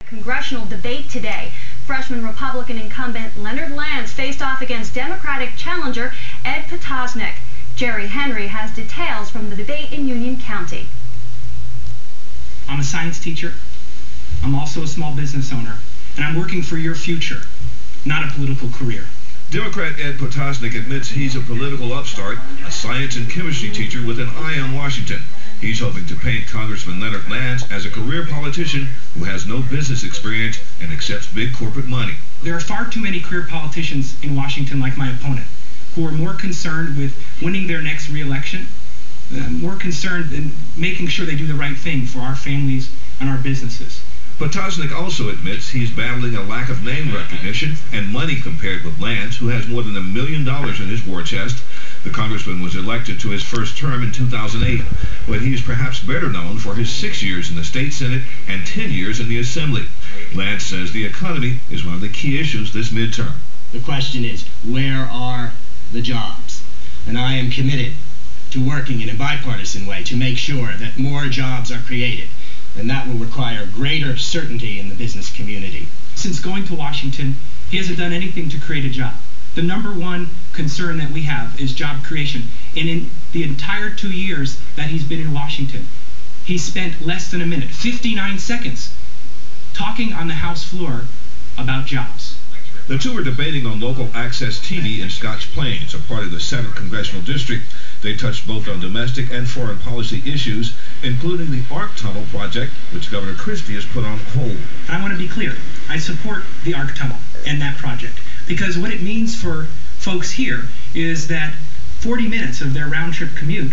congressional debate today. Freshman Republican incumbent Leonard Lance faced off against Democratic challenger Ed Potosnik. Jerry Henry has details from the debate in Union County. I'm a science teacher. I'm also a small business owner, and I'm working for your future, not a political career. Democrat Ed Potosnik admits he's a political upstart, a science and chemistry teacher with an eye on Washington. He's hoping to paint Congressman Leonard Lance as a career politician who has no business experience and accepts big corporate money. There are far too many career politicians in Washington like my opponent, who are more concerned with winning their next re-election, more concerned in making sure they do the right thing for our families and our businesses. Potosnik also admits he's battling a lack of name recognition and money compared with Lance, who has more than $1 million in his war chest. The congressman was elected to his first term in 2008, but he is perhaps better known for his 6 years in the state Senate and 10 years in the Assembly. Lance says the economy is one of the key issues this midterm. The question is, where are the jobs? And I am committed to working in a bipartisan way to make sure that more jobs are created. And that will require greater certainty in the business community. Since going to Washington, he hasn't done anything to create a job. The number one concern that we have is job creation. And in the entire 2 years that he's been in Washington, he spent less than a minute, 59 seconds, talking on the House floor about jobs. The two are debating on local access TV in Scotch Plains, a part of the 7th Congressional District. They touched both on domestic and foreign policy issues, including the ARC Tunnel project, which Governor Christie has put on hold. I want to be clear. I support the ARC Tunnel and that project, because what it means for folks here is that 40 minutes of their round-trip commute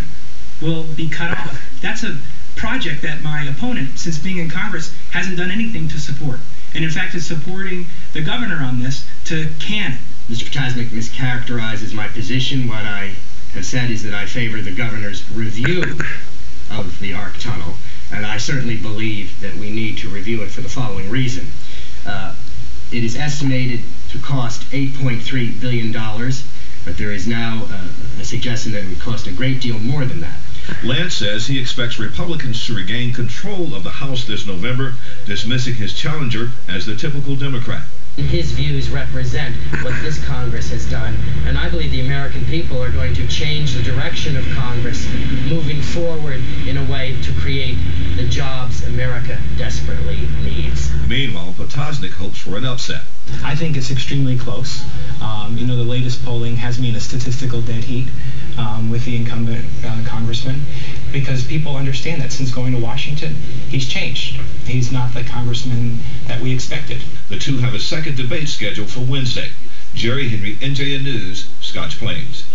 will be cut off. That's a project that my opponent, since being in Congress, hasn't done anything to support. And in fact is supporting the governor on this to can it. Mr. Potosnik mischaracterizes my position. What I have said is that I favor the governor's review of the ARC Tunnel, and I certainly believe that we need to review it for the following reason. It is estimated to cost $8.3 billion, but there is now a suggestion that it would cost a great deal more than that. Lance says he expects Republicans to regain control of the House this November, dismissing his challenger as the typical Democrat. His views represent what this Congress has done, and I believe the American people are going to change the direction of Congress, moving forward in a way to create the jobs America desperately needs. Meanwhile, Potosnik hopes for an upset. I think it's extremely close. The latest polling has me in a statistical dead heat with the incumbent congressman, because people understand that since going to Washington, he's changed. He's not the congressman that we expected. The two have a second debate scheduled for Wednesday. Jerry Henry, NJN News, Scotch Plains.